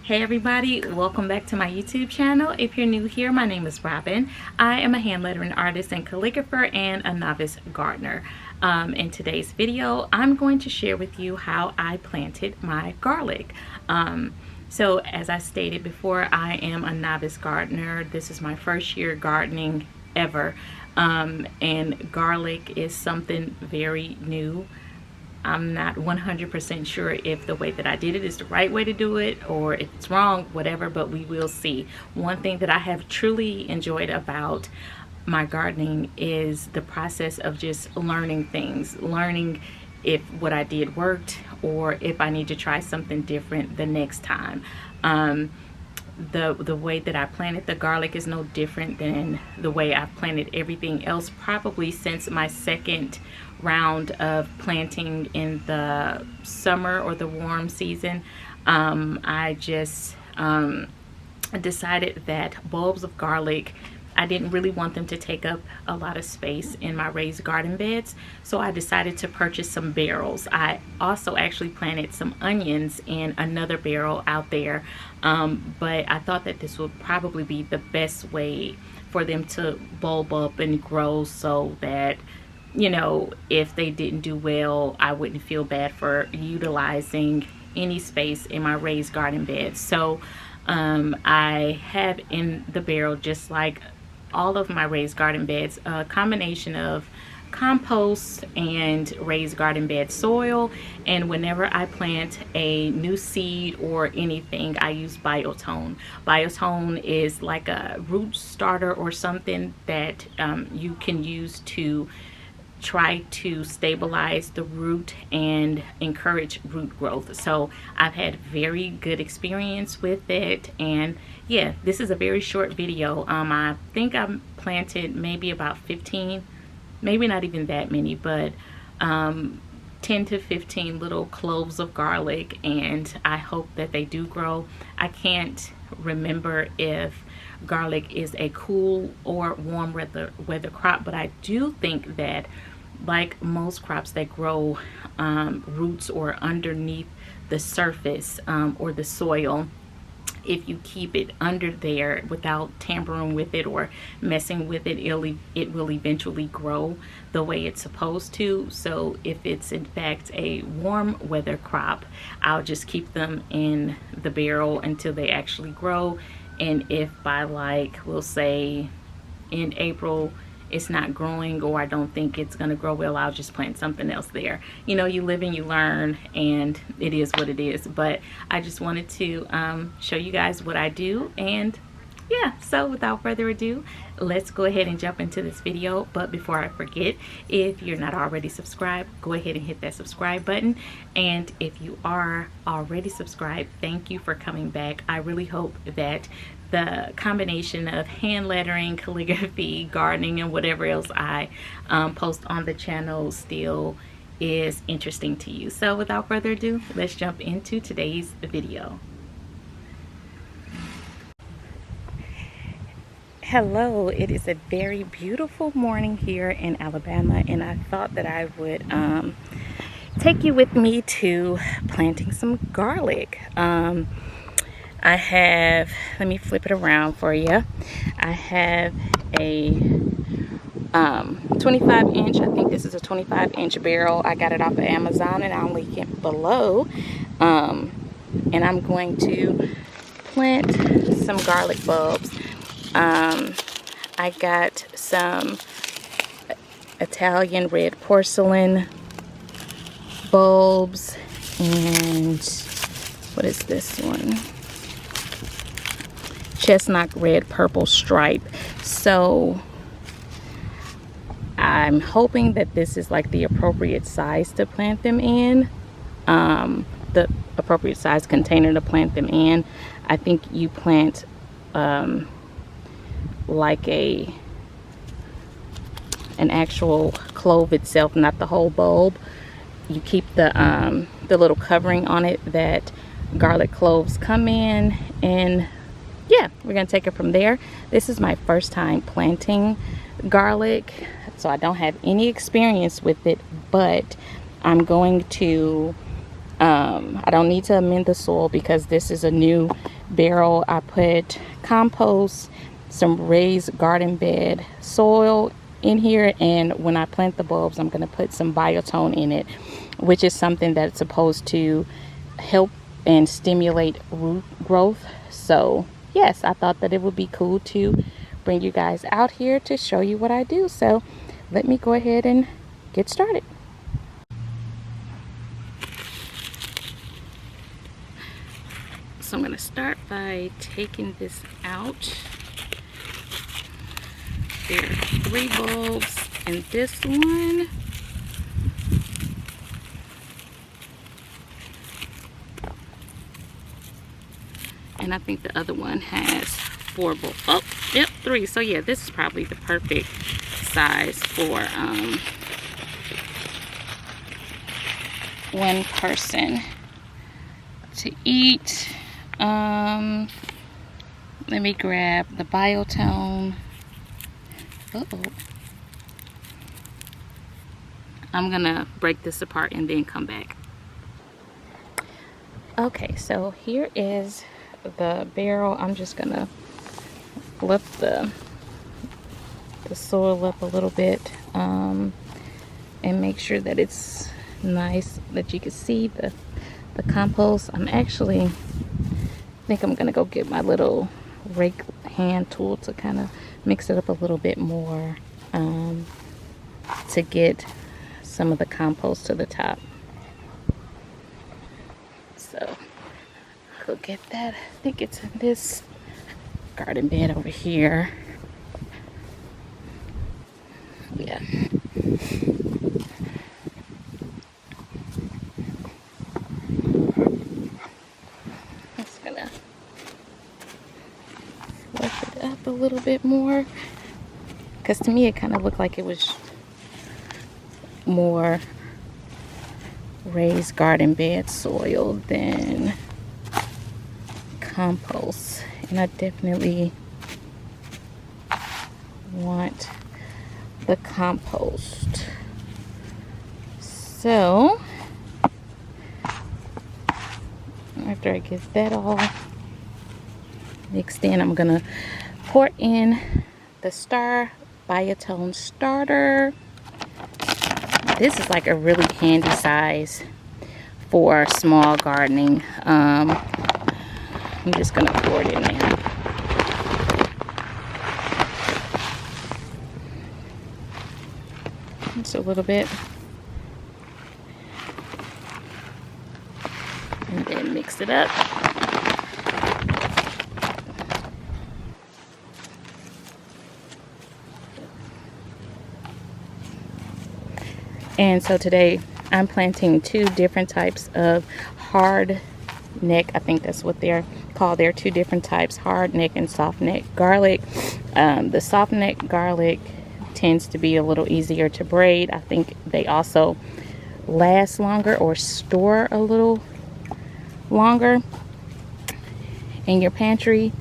Hey everybody, welcome back to my YouTube channel. If you're new here, my name is Robyn. I am a hand lettering artist and calligrapher and a novice gardener. In today's video, I'm going to share with you how I planted my garlic. So as I stated before, I am a novice gardener. This is my first year gardening ever. And garlic is something very new. I'm not 100% sure if the way that I did it is the right way to do it or if it's wrong, whatever, but we will see. One thing that I have truly enjoyed about my gardening is the process of just learning things, learning if what I did worked or if I need to try something different the next time. The way that I planted the garlic is no different than the way I've planted everything else, probably since my second round of planting in the summer or the warm season. I just decided that bulbs of garlic, I didn't really want them to take up a lot of space in my raised garden beds, so I decided to purchase some barrels. I also actually planted some onions in another barrel out there, but I thought that this would probably be the best way for them to bulb up and grow, so that, you know, if they didn't do well, I wouldn't feel bad for utilizing any space in my raised garden bed. So I have in the barrel, just like all of my raised garden beds, a combination of compost and raised garden bed soil. And whenever I plant a new seed or anything, I use biotone. Biotone is like a root starter or something that you can use to try to stabilize the root and encourage root growth. So I've had very good experience with it, and yeah, this is a very short video. I think I planted maybe about 15, maybe not even that many, but 10 to 15 little cloves of garlic, and I hope that they do grow. I can't remember if garlic is a cool or warm weather crop, but I do think that, like most crops that grow roots or underneath the surface or the soil, if you keep it under there without tampering with it or messing with it, it will eventually grow the way it's supposed to. So if it's in fact a warm weather crop, I'll just keep them in the barrel until they actually grow. And if by, like, we'll say in April it's not growing, or I don't think it's going to grow well, I'll just plant something else there. You know, you live and you learn, and it is what it is. But I just wanted to show you guys what I do. And yeah, so without further ado, let's go ahead and jump into this video. But before I forget, if you're not already subscribed, go ahead and hit that subscribe button. And if you are already subscribed, thank you for coming back. I really hope that the combination of hand lettering, calligraphy, gardening, and whatever else I post on the channel still is interesting to you. So without further ado, let's jump into today's video. Hello, it is a very beautiful morning here in Alabama, and I thought that I would take you with me to planting some garlic. I have, let me flip it around for you. I have a 25-inch, I think this is a 25-inch barrel. I got it off of Amazon, and I'll link it below. And I'm going to plant some garlic bulbs. I got some Italian red porcelain bulbs, and what is this one? Chestnut red purple stripe. So I'm hoping that this is like the appropriate size to plant them in, the appropriate size container to plant them in. I think you plant like an actual clove itself, not the whole bulb. You keep the little covering on it that garlic cloves come in, and yeah, we're gonna take it from there. This is my first time planting garlic, so I don't have any experience with it, but I'm going to I don't need to amend the soil because this is a new barrel, I put compost, some raised garden bed soil in here, and when I plant the bulbs, I'm going to put some biotone in it, which is something that's supposed to help and stimulate root growth. So yes, I thought that it would be cool to bring you guys out here to show you what I do. So let me go ahead and get started. So I'm going to start by taking this out. There are 3 bulbs in this one. And I think the other one has 4 bulbs. Oh, yep, 3. So yeah, this is probably the perfect size for one person to eat. Let me grab the biotone. I'm gonna break this apart and then come back. Okay, so here is the barrel. I'm just gonna lift the soil up a little bit and make sure that it's nice, that you can see the compost. I'm actually think I'm gonna go get my little rake hand tool to kind of mix it up a little bit more to get some of the compost to the top. So go get that. I think it's in this garden bed over here. Yeah. Just gonna fluff it up a little bit more, because to me it kind of looked like it was more raised garden bed soil than compost, and I definitely want the compost. So after I get that all mixed in, I'm gonna pour in the Star Biotone starter. This is like a really handy size for small gardening. I'm just gonna pour it in there. Just a little bit. And then mix it up. And so today I'm planting 2 different types of hard neck. I think that's what they're called. There are 2 different types, hard neck and soft neck garlic. The soft neck garlic tends to be a little easier to braid. I think they also last longer or store a little longer in your pantry,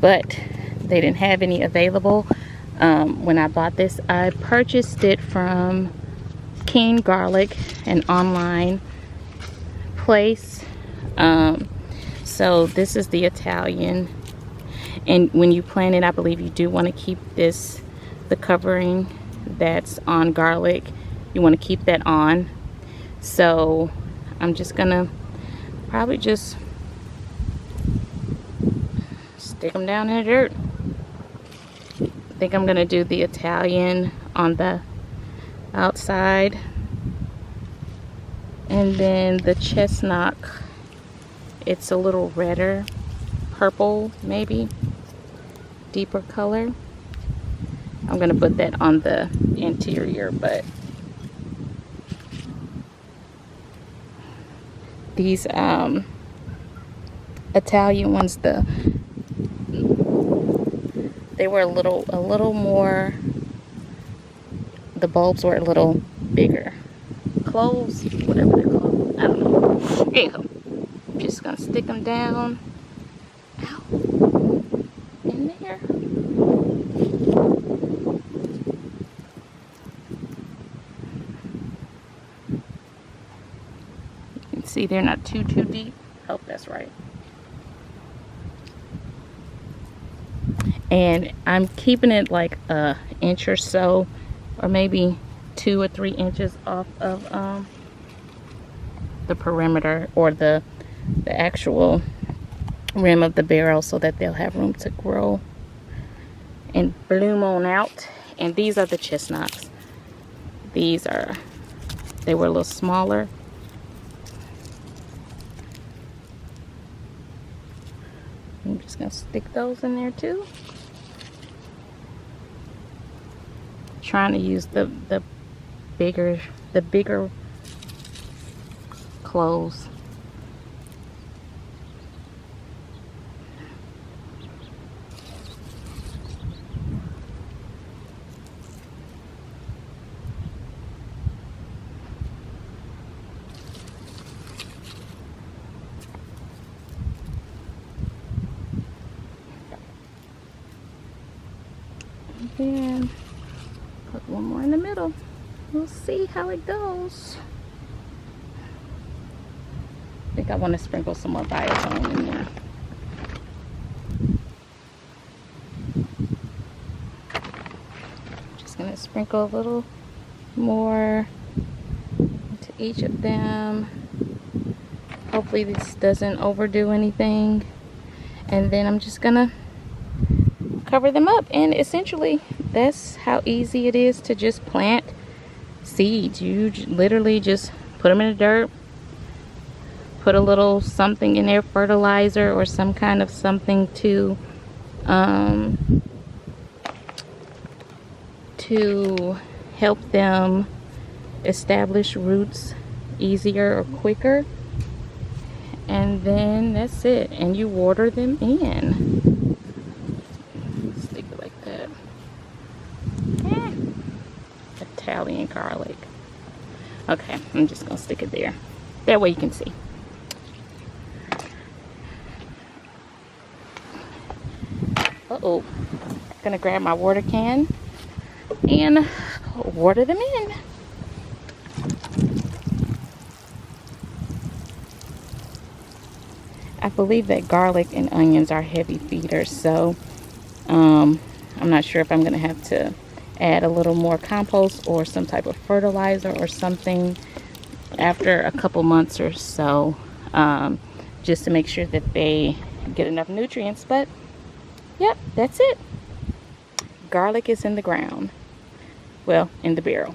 but they didn't have any available when I bought this. I purchased it from King Garlic, an online place. So this is the Italian, and when you plant it, I believe you do want to keep this, the covering that's on garlic, you want to keep that on. So I'm just gonna probably just stick them down in the dirt. I think I'm gonna do the Italian on the outside, and then the chestnut, it's a little redder, purple maybe, deeper color. I'm gonna put that on the interior, but these Italian ones, they were a little more, the bulbs were a little bigger. Cloves, whatever they're called, I don't know. Anyhow, I'm just gonna stick them down. Ow. In there. You can see they're not too deep. Hope that's right. And I'm keeping it like an inch or so, or maybe 2 or 3 inches off of the perimeter, or the actual rim of the barrel, so that they'll have room to grow and bloom on out. And these are the chestnuts. They were a little smaller. I'm just gonna stick those in there too. Trying to use the bigger cloves. And put one more in the middle. We'll see how it goes. I think I want to sprinkle some more biotone in there. Just gonna sprinkle a little more into each of them. Hopefully this doesn't overdo anything. And then I'm just gonna cover them up, and essentially that's how easy it is to just plant seeds. You literally just put them in the dirt, put a little something in there, fertilizer or some kind of something to help them establish roots easier or quicker, and then that's it. And you water them in. Stick it like that. Italian garlic. Okay, I'm just gonna stick it there. That way you can see. Uh-oh. Gonna grab my water can and water them in. I believe that garlic and onions are heavy feeders, so I'm not sure if I'm gonna have to add a little more compost or some type of fertilizer or something after a couple months or so, just to make sure that they get enough nutrients. But yep, that's it. Garlic is in the ground. Well, in the barrel.